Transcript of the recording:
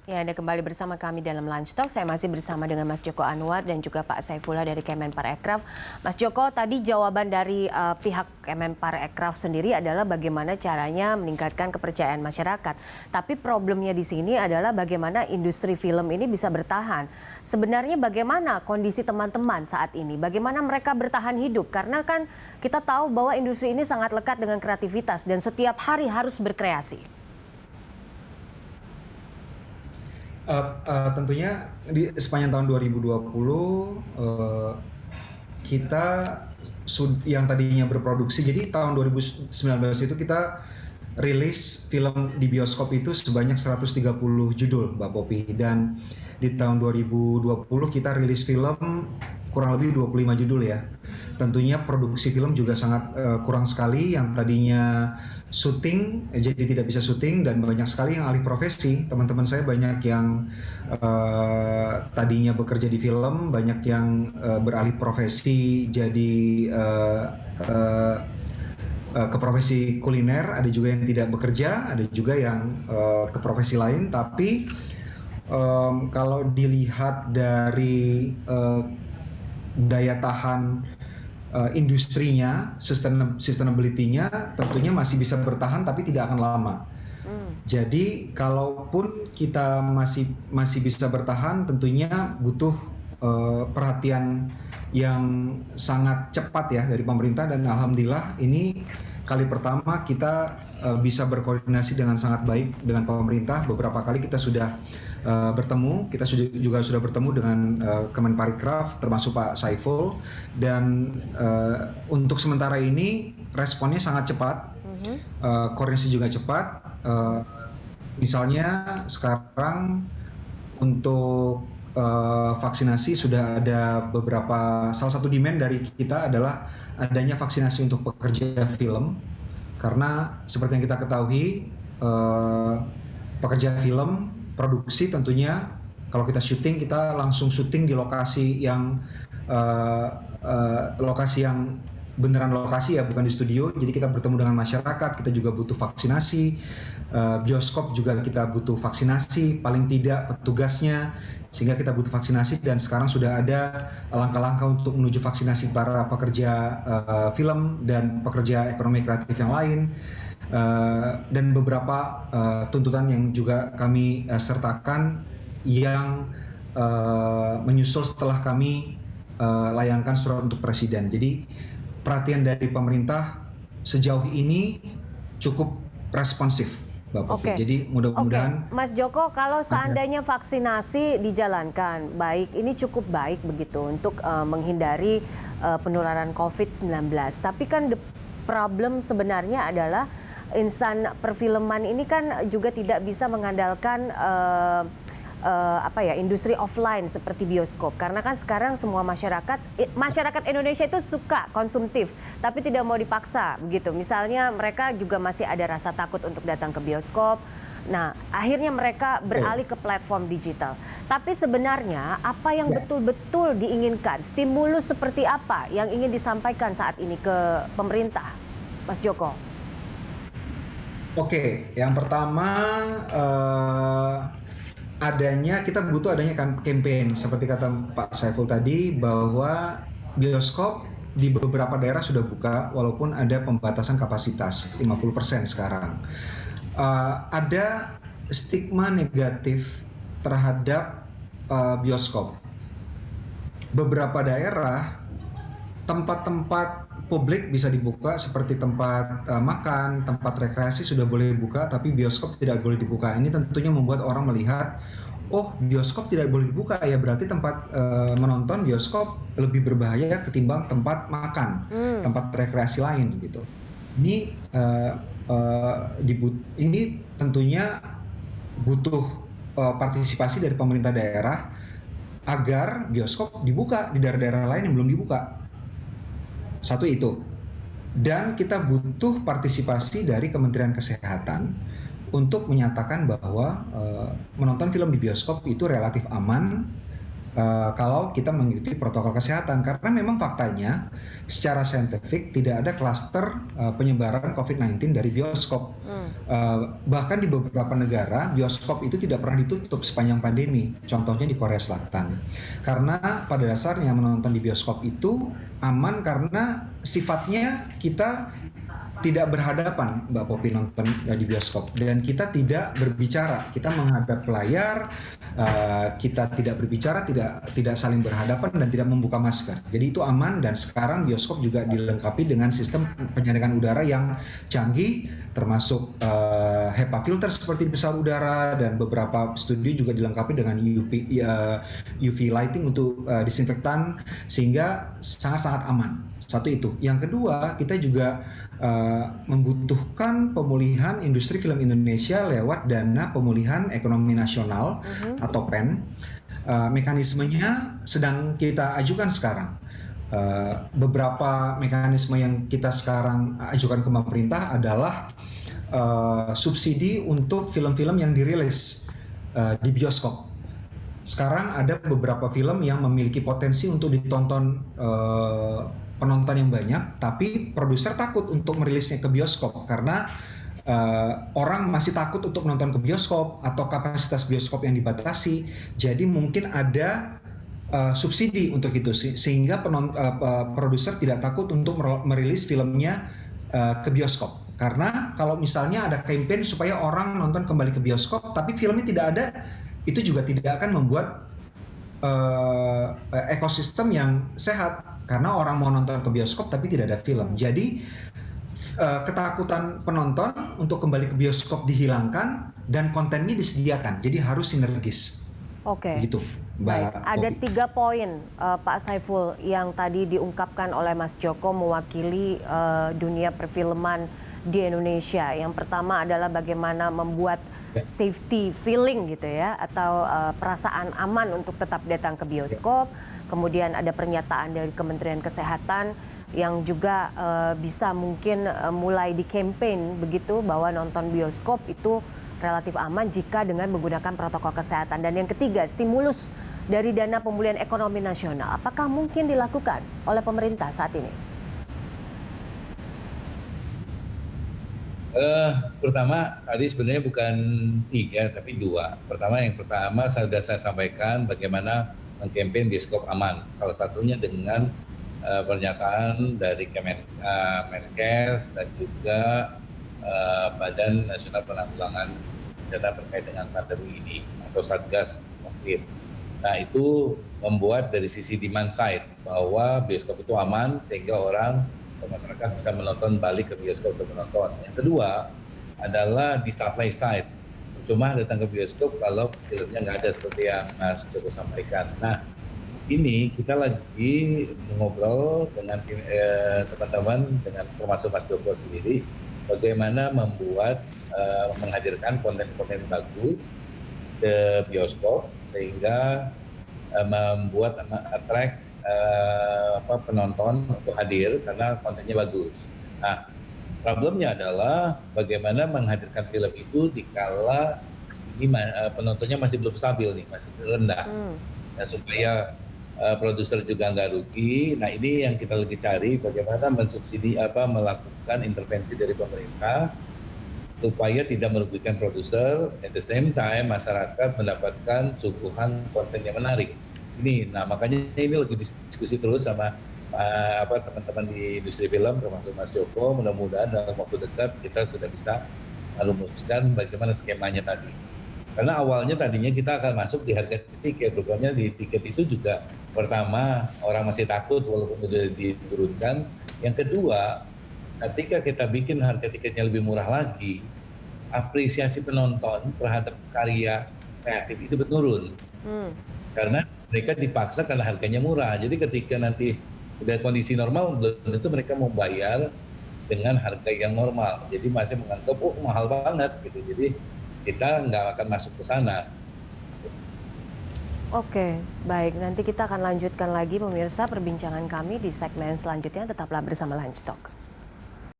Ya, Anda kembali bersama kami dalam Lunch Talk. Saya masih bersama dengan Mas Joko Anwar dan juga Pak Saifullah dari Kemenparekraf. Mas Joko, tadi jawaban dari pihak Kemenparekraf sendiri adalah bagaimana caranya meningkatkan kepercayaan masyarakat. Tapi problemnya di sini adalah bagaimana industri film ini bisa bertahan. Sebenarnya bagaimana kondisi teman-teman saat ini? Bagaimana mereka bertahan hidup? Karena kan kita tahu bahwa industri ini sangat lekat dengan kreativitas dan setiap hari harus berkreasi. Tentunya di sepanjang tahun 2020 kita yang tadinya berproduksi, jadi tahun 2019 itu kita rilis film di bioskop itu sebanyak 130 judul, Mbak Popi, dan di tahun 2020 kita rilis film kurang lebih 25 judul ya. Tentunya produksi film juga sangat kurang sekali, yang tadinya syuting jadi tidak bisa syuting, dan banyak sekali yang alih profesi. Teman-teman saya banyak yang tadinya bekerja di film, banyak yang beralih profesi jadi ke profesi kuliner, ada juga yang tidak bekerja, ada juga yang ke profesi lain. Tapi kalau dilihat dari daya tahan industrinya, sustainability-nya tentunya masih bisa bertahan tapi tidak akan lama. Jadi kalaupun kita masih bisa bertahan, tentunya butuh perhatian yang sangat cepat ya dari pemerintah, dan alhamdulillah ini kali pertama kita bisa berkoordinasi dengan sangat baik dengan pemerintah. Beberapa kali kita sudah bertemu, kita juga sudah bertemu dengan Kemenparekraf termasuk Pak Saiful, dan untuk sementara ini responnya sangat cepat, koordinasi juga cepat. Misalnya sekarang untuk vaksinasi sudah ada beberapa, salah satu demand dari kita adalah adanya vaksinasi untuk pekerja film, karena seperti yang kita ketahui pekerja film produksi tentunya kalau kita syuting, kita langsung syuting di lokasi yang beneran lokasi ya, bukan di studio. Jadi kita bertemu dengan masyarakat, kita juga butuh vaksinasi. Bioskop juga kita butuh vaksinasi, paling tidak petugasnya, sehingga kita butuh vaksinasi. Dan sekarang sudah ada langkah-langkah untuk menuju vaksinasi para pekerja film dan pekerja ekonomi kreatif yang lain. Dan beberapa tuntutan yang juga kami sertakan yang menyusul setelah kami layangkan surat untuk presiden. Jadi perhatian dari pemerintah sejauh ini cukup responsif, Mbak Popi. Jadi mudah-mudahan. Mas Joko, kalau seandainya vaksinasi dijalankan baik, ini cukup baik begitu untuk menghindari penularan COVID-19. Tapi kan problem sebenarnya adalah insan perfilman ini kan juga tidak bisa mengandalkan industri offline seperti bioskop, karena kan sekarang semua masyarakat Indonesia itu suka konsumtif tapi tidak mau dipaksa begitu. Misalnya mereka juga masih ada rasa takut untuk datang ke bioskop. Nah, akhirnya mereka beralih ke platform digital. Tapi sebenarnya apa yang betul-betul diinginkan, stimulus seperti apa yang ingin disampaikan saat ini ke pemerintah, Mas Joko? Oke, yang pertama kita butuh adanya campaign seperti kata Pak Saiful tadi, bahwa bioskop di beberapa daerah sudah buka walaupun ada pembatasan kapasitas 50% sekarang. Ada stigma negatif terhadap bioskop. Beberapa daerah tempat-tempat publik bisa dibuka seperti tempat makan, tempat rekreasi sudah boleh buka, tapi bioskop tidak boleh dibuka. Ini tentunya membuat orang melihat, oh bioskop tidak boleh dibuka ya, berarti tempat menonton bioskop lebih berbahaya ketimbang tempat makan, tempat rekreasi lain gitu. Ini tentunya butuh partisipasi dari pemerintah daerah agar bioskop dibuka di daerah-daerah lain yang belum dibuka. Satu itu. Dan kita butuh partisipasi dari Kementerian Kesehatan untuk menyatakan bahwa menonton film di bioskop itu relatif aman, kalau kita mengikuti protokol kesehatan, karena memang faktanya secara saintifik tidak ada klaster penyebaran COVID-19 dari bioskop. Bahkan di beberapa negara bioskop itu tidak pernah ditutup sepanjang pandemi, contohnya di Korea Selatan, karena pada dasarnya menonton di bioskop itu aman karena sifatnya kita tidak berhadapan, Mbak Popi, nonton di bioskop, dan kita tidak berbicara, kita menghadap ke layar, kita tidak berbicara, tidak saling berhadapan, dan tidak membuka masker. Jadi itu aman, dan sekarang bioskop juga dilengkapi dengan sistem penyaringan udara yang canggih, termasuk HEPA filter seperti di pesawat udara, dan beberapa studio juga dilengkapi dengan UV lighting untuk disinfektan, sehingga sangat-sangat aman. Satu itu. Yang kedua, kita juga membutuhkan pemulihan industri film Indonesia lewat dana pemulihan ekonomi nasional atau PEN. Mekanismenya sedang kita ajukan sekarang. Beberapa mekanisme yang kita sekarang ajukan ke pemerintah adalah subsidi untuk film-film yang dirilis di bioskop. Sekarang ada beberapa film yang memiliki potensi untuk ditonton penonton yang banyak, tapi produser takut untuk merilisnya ke bioskop karena orang masih takut untuk menonton ke bioskop atau kapasitas bioskop yang dibatasi. Jadi mungkin ada subsidi untuk itu, sehingga produser tidak takut untuk merilis filmnya ke bioskop. Karena kalau misalnya ada campaign supaya orang nonton kembali ke bioskop, tapi filmnya tidak ada, itu juga tidak akan membuat ekosistem yang sehat. Karena orang mau nonton ke bioskop tapi tidak ada film. Jadi ketakutan penonton untuk kembali ke bioskop dihilangkan dan kontennya disediakan. Jadi harus sinergis. Oke. Gitu, Baik, ada 3 poin Pak Saiful yang tadi diungkapkan oleh Mas Joko mewakili dunia perfilman di Indonesia. Yang pertama adalah bagaimana membuat safety feeling gitu ya, atau perasaan aman untuk tetap datang ke bioskop. Kemudian ada pernyataan dari Kementerian Kesehatan yang juga bisa mungkin mulai di campaign begitu bahwa nonton bioskop itu relatif aman jika dengan menggunakan protokol kesehatan. Dan yang ketiga, stimulus dari dana pemulihan ekonomi nasional. Apakah mungkin dilakukan oleh pemerintah saat ini? Pertama, tadi sebenarnya bukan 3 tapi 2. Yang pertama sudah saya sampaikan bagaimana mengkampanye bioskop aman. Salah satunya dengan pernyataan dari Kemenkes dan juga Badan Nasional Penanggulangan Dana terkait dengan pandemi ini atau Satgas COVID. Nah, itu membuat dari sisi demand side bahwa bioskop itu aman sehingga orang atau masyarakat bisa menonton, balik ke bioskop untuk menonton. Yang kedua adalah di supply side. Cuma datang ke bioskop kalau filmnya nggak ada seperti yang Mas Joko sampaikan. Nah, ini kita lagi ngobrol dengan teman-teman, dengan termasuk Mas Joko sendiri, bagaimana membuat menghadirkan konten-konten bagus ke bioskop sehingga membuat attract penonton untuk hadir karena kontennya bagus. Nah, problemnya adalah bagaimana menghadirkan film itu dikala ini penontonnya masih belum stabil nih, masih rendah. Nah, supaya produser juga nggak rugi. Nah, ini yang kita lagi cari bagaimana mensubsidi melakukan intervensi dari pemerintah supaya tidak merugikan produser, at the same time masyarakat mendapatkan suguhan konten yang menarik. Ini, nah makanya ini lagi diskusi terus sama teman-teman di industri film, termasuk Mas Joko. Mudah-mudahan dalam waktu dekat kita sudah bisa merumuskan bagaimana skemanya tadi. Karena awalnya tadinya kita akan masuk di harga tiket, rupanya di tiket itu juga pertama orang masih takut walaupun sudah diturunkan. Yang kedua, ketika kita bikin harga tiketnya lebih murah lagi, apresiasi penonton terhadap karya kreatif itu menurun. Karena mereka dipaksa karena harganya murah. Jadi ketika nanti udah kondisi normal, belum tentu mereka mau bayar dengan harga yang normal. Jadi masih menganggap, oh mahal banget gitu. Jadi kita nggak akan masuk ke sana. Oke, baik. Nanti kita akan lanjutkan lagi pemirsa perbincangan kami di segmen selanjutnya. Tetaplah bersama Lunch Talk.